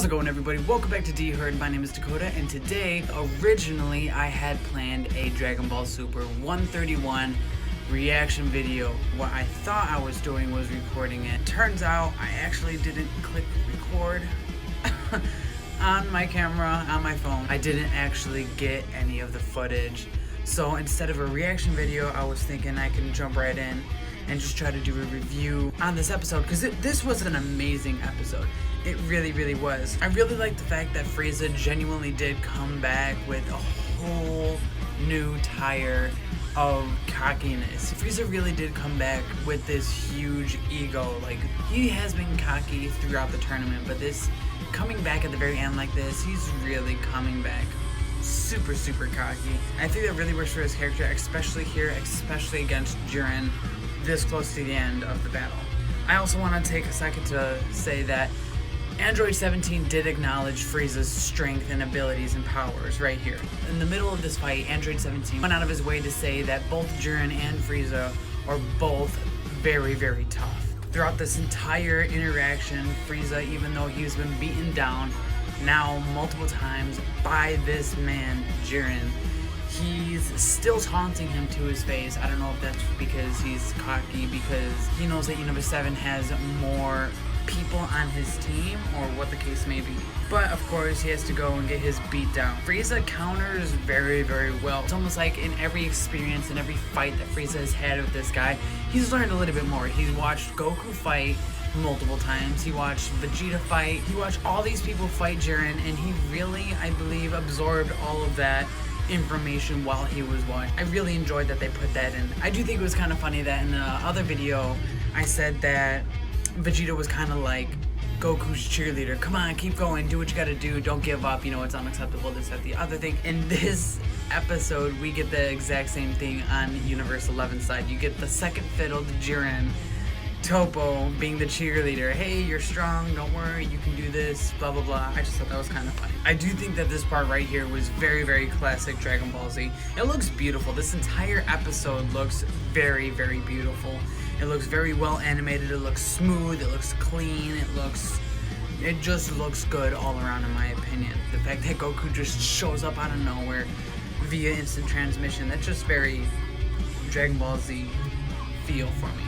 it going, everybody? Welcome back to D Herd. My name is Dakota, and today, originally, I had planned a Dragon Ball Super 131 reaction video. What I thought I was doing was recording it. Turns out, I actually didn't click record on my camera, on my phone. I didn't actually get any of the footage. So instead of a reaction video, I was thinking I can jump right in and just try to do a review on this episode, because this was an amazing episode. It really, really was. I really like the fact that Frieza genuinely did come back with a whole new tire of cockiness. Frieza really did come back with this huge ego. Like, he has been cocky throughout the tournament, but this coming back at the very end like this, he's really coming back super, super cocky. I think that really works for his character, especially here, especially against Jiren this close to the end of the battle. I also want to take a second to say that Android 17 did acknowledge Frieza's strength and abilities and powers right here. In the middle of this fight, Android 17 went out of his way to say that both Jiren and Frieza are both very, very tough. Throughout this entire interaction, Frieza, even though he's been beaten down now multiple times by this man, Jiren, he's still taunting him to his face. I don't know if that's because he's cocky, because he knows that Universe 7 has more people on his team, or what the case may be. But of course, he has to go and get his beat down. Frieza counters very, very well. It's almost like in every experience, in every fight that Frieza has had with this guy, he's learned a little bit more. He's watched Goku fight multiple times. He watched Vegeta fight. He watched all these people fight Jiren, and he really, I believe, absorbed all of that information while he was watching. I really enjoyed that they put that in. I do think it was kind of funny that in the other video, I said that Vegeta was kind of like Goku's cheerleader. Come on, keep going, do what you gotta do, don't give up, you know, it's unacceptable, this, that, the other thing. In this episode, we get the exact same thing on Universe 11 side. You get the second fiddle to Jiren, Toppo being the cheerleader. Hey, you're strong, don't worry, you can do this, blah, blah, blah. I just thought that was kind of funny. I do think that this part right here was very, very classic Dragon Ball Z. It looks beautiful. This entire episode looks very, very beautiful. It looks very well animated, it looks smooth, it looks clean, it just looks good all around, in my opinion. The fact that Goku just shows up out of nowhere via instant transmission, that's just very Dragon Ball Z feel for me.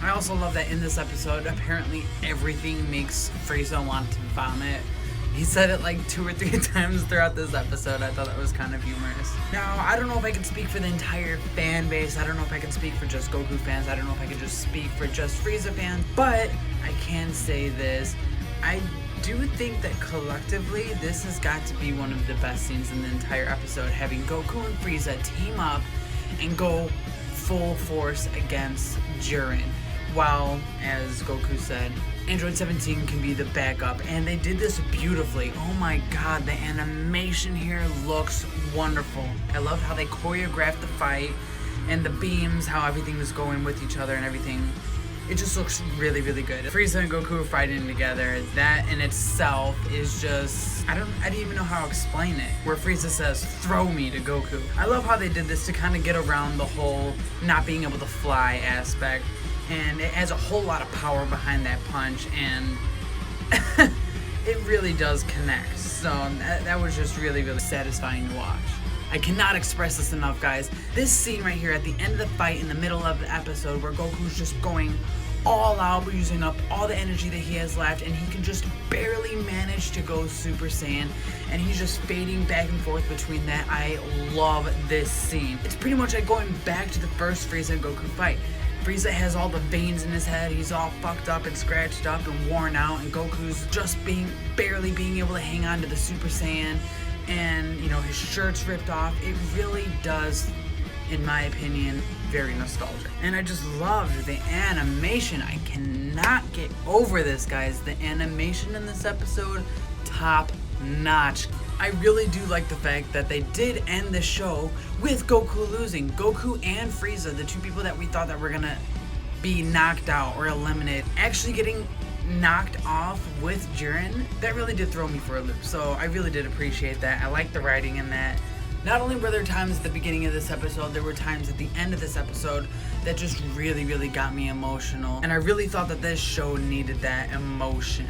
I also love that in this episode, apparently everything makes Frieza want to vomit. He said it like 2 or 3 times throughout this episode. I thought that was kind of humorous. Now, I don't know if I can speak for the entire fan base. I don't know if I can speak for just Goku fans. I don't know if I can just speak for just Frieza fans. But I can say this. I do think that collectively, this has got to be one of the best scenes in the entire episode. Having Goku and Frieza team up and go full force against Jiren. While, as Goku said, Android 17 can be the backup, and they did this beautifully. Oh my god, the animation here looks wonderful. I love how they choreographed the fight, and the beams, how everything was going with each other and everything. It just looks really, really good. Frieza and Goku are fighting together. That in itself is just, I didn't even know how to explain it. Where Frieza says, "Throw me," to Goku. I love how they did this to kind of get around the whole not being able to fly aspect. And it has a whole lot of power behind that punch, and it really does connect. So that was just really, really satisfying to watch. I cannot express this enough, guys. This scene right here at the end of the fight, in the middle of the episode, where Goku's just going all out, using up all the energy that he has left, and he can just barely manage to go Super Saiyan, and he's just fading back and forth between that. I love this scene. It's pretty much like going back to the first Frieza and Goku fight. Frieza has all the veins in his head, he's all fucked up and scratched up and worn out, and Goku's just barely being able to hang on to the Super Saiyan, and, you know, his shirt's ripped off. It really does, in my opinion, very nostalgic. And I just loved the animation. I cannot get over this, guys. The animation in this episode, top notch. I really do like the fact that they did end the show with Goku losing. Goku and Frieza, the two people that we thought that were gonna be knocked out or eliminated, actually getting knocked off with Jiren. That really did throw me for a loop. So I really did appreciate that. I like the writing in that. Not only were there times at the beginning of this episode, there were times at the end of this episode that just really, really got me emotional. And I really thought that this show needed that emotion.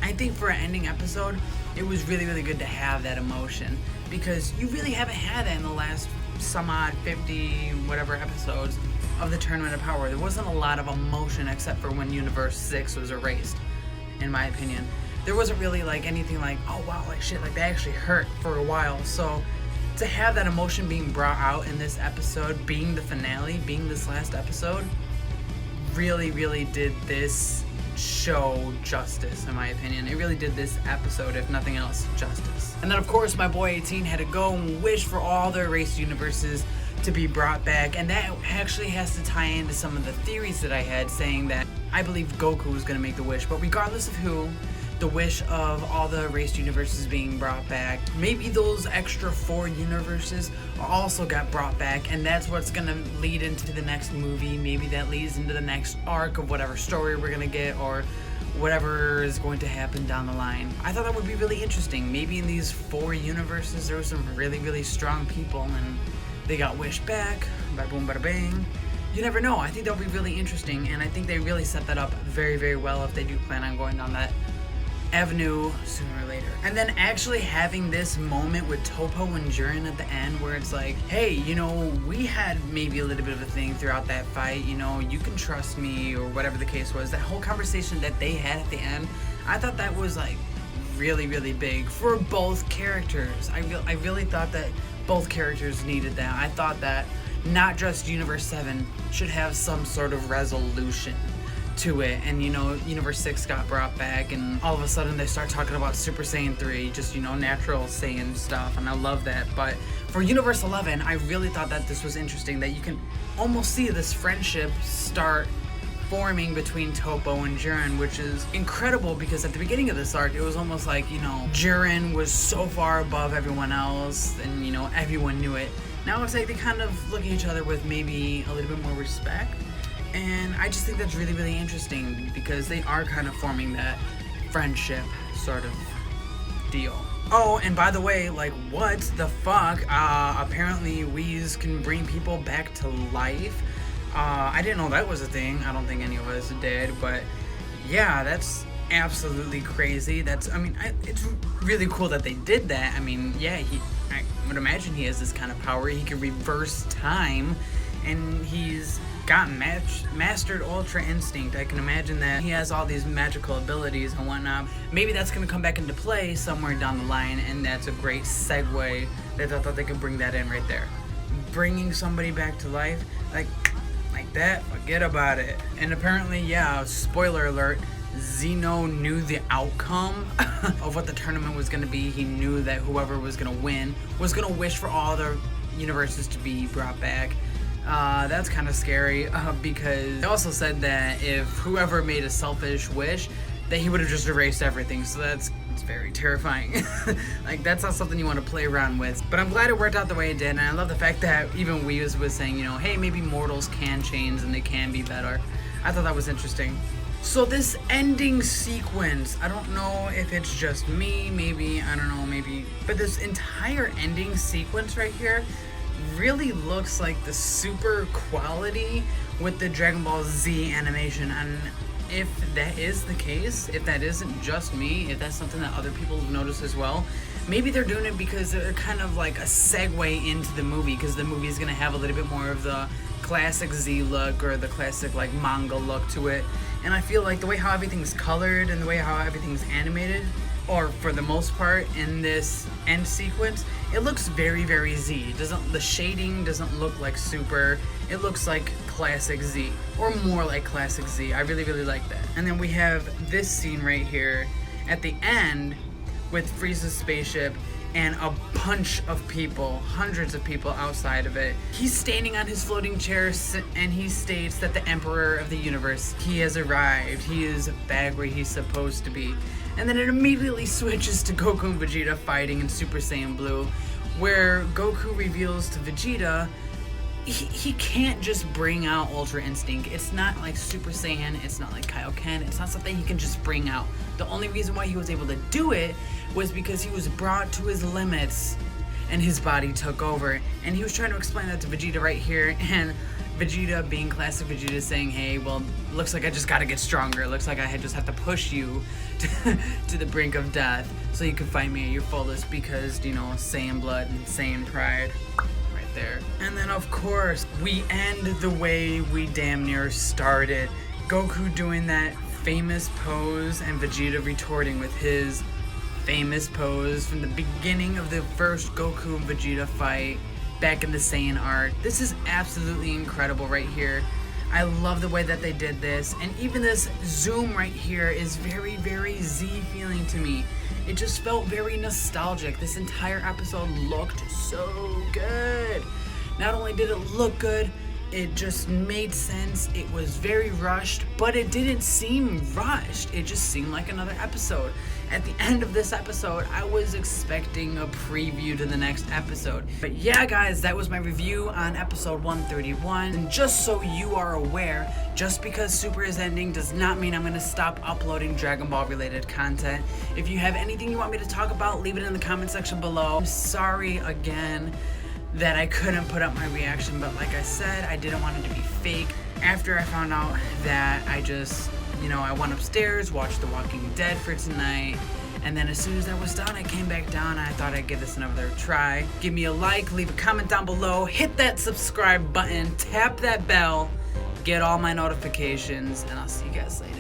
I think for an ending episode, it was really, really good to have that emotion, because you really haven't had that in the last some odd 50 whatever episodes of the Tournament of Power. There wasn't a lot of emotion except for when Universe 6 was erased, in my opinion. There wasn't really like anything like, oh wow, like shit, like that actually hurt for a while. So to have that emotion being brought out in this episode, being the finale, being this last episode, really, really did this show justice, in my opinion. It really did this episode, if nothing else, justice. And then of course my boy 18 had to go and wish for all the erased universes to be brought back, and that actually has to tie into some of the theories that I had, saying that I believe Goku was going to make the wish, but regardless of who, the wish of all the erased universes being brought back, maybe those extra 4 universes also got brought back, and that's what's going to lead into the next movie. Maybe that leads into the next arc of whatever story we're going to get, or whatever is going to happen down the line. I thought that would be really interesting. Maybe in these 4 universes there were some really, really strong people and they got wished back, bada boom, bada bang. You never know. I think that would be really interesting, and I think they really set that up very, very well if they do plan on going down that avenue sooner or later. And then actually having this moment with Topo and Jiren at the end where it's like, hey, you know, we had maybe a little bit of a thing throughout that fight, you know, you can trust me, or whatever the case was. That whole conversation that they had at the end, I thought that was like really, really big for both characters. I really thought that both characters needed that. I thought that not just Universe 7 should have some sort of resolution to it, and you know, Universe 6 got brought back, and all of a sudden they start talking about Super Saiyan 3, just, you know, natural Saiyan stuff, and I love that. But for Universe 11, I really thought that this was interesting, that you can almost see this friendship start forming between Topo and Jiren, which is incredible, because at the beginning of this arc, it was almost like, you know, Jiren was so far above everyone else, and, you know, everyone knew it. Now it's like they kind of look at each other with maybe a little bit more respect. And I just think that's really, really interesting, because they are kind of forming that friendship sort of deal. Oh, and by the way, like, what the fuck? Apparently Whis can bring people back to life. I didn't know that was a thing. I don't think any of us did, but yeah, that's absolutely crazy. It's really cool that they did that. I mean, yeah, I would imagine he has this kind of power. He can reverse time, and he's got mastered Ultra Instinct. I can imagine that he has all these magical abilities and whatnot. Maybe that's going to come back into play somewhere down the line, and that's a great segue that I thought they could bring that in right there. Bringing somebody back to life, like that, forget about it. And apparently, yeah, spoiler alert, Zeno knew the outcome of what the tournament was going to be. He knew that whoever was going to win was going to wish for all the universes to be brought back. That's kind of scary, because they also said that if whoever made a selfish wish, that he would have just erased everything. So it's very terrifying. Like, that's not something you want to play around with. But I'm glad it worked out the way it did, and I love the fact that even Whis was saying, you know, hey, maybe mortals can change and they can be better. I thought that was interesting. So this ending sequence, I don't know if it's just me, maybe, I don't know, maybe, but this entire ending sequence right here really looks like the super quality with the Dragon Ball Z animation. And if that is the case, if that isn't just me, if that's something that other people have noticed as well, maybe they're doing it because they're kind of like a segue into the movie, because the movie is going to have a little bit more of the classic Z look, or the classic like manga look to it. And I feel like the way how everything's colored and the way how everything's animated, or for the most part in this end sequence, it looks very, very Z. The shading doesn't look like Super. It looks like classic Z, or more like classic Z. I really, really like that. And then we have this scene right here at the end with Frieza's spaceship and a bunch of people, hundreds of people outside of it. He's standing on his floating chair, and he states that the Emperor of the Universe, he has arrived. He is back where he's supposed to be. And then it immediately switches to Goku and Vegeta fighting in Super Saiyan Blue, where Goku reveals to Vegeta he can't just bring out Ultra Instinct. It's not like Super Saiyan, it's not like Kaioken, it's not something he can just bring out. The only reason why he was able to do it was because he was brought to his limits and his body took over. And he was trying to explain that to Vegeta right here, and Vegeta being classic Vegeta saying, hey, well, looks like I just gotta get stronger. Looks like I just have to push you to the brink of death so you can fight me at your fullest because, you know, Saiyan blood and Saiyan pride right there. And then, of course, we end the way we damn near started. Goku doing that famous pose and Vegeta retorting with his famous pose from the beginning of the first Goku and Vegeta fight back in the Saiyan arc. This is absolutely incredible right here. I love the way that they did this, and even this zoom right here is very, very Z feeling to me. It just felt very nostalgic. This entire episode looked so good. Not only did it look good, it just made sense. It was very rushed, but it didn't seem rushed. It just seemed like another episode. At the end of this episode, I was expecting a preview to the next episode. But yeah, guys, that was my review on episode 131. And just so you are aware, just because Super is ending does not mean I'm going to stop uploading Dragon Ball related content. If you have anything you want me to talk about, leave it in the comment section below. I'm sorry again that I couldn't put up my reaction, but like I said, I didn't want it to be fake. After I found out that I just, I went upstairs, watched The Walking Dead for tonight, and then as soon as that was done, I came back down and I thought I'd give this another try. Give me a like, leave a comment down below, hit that subscribe button, tap that bell, get all my notifications, and I'll see you guys later.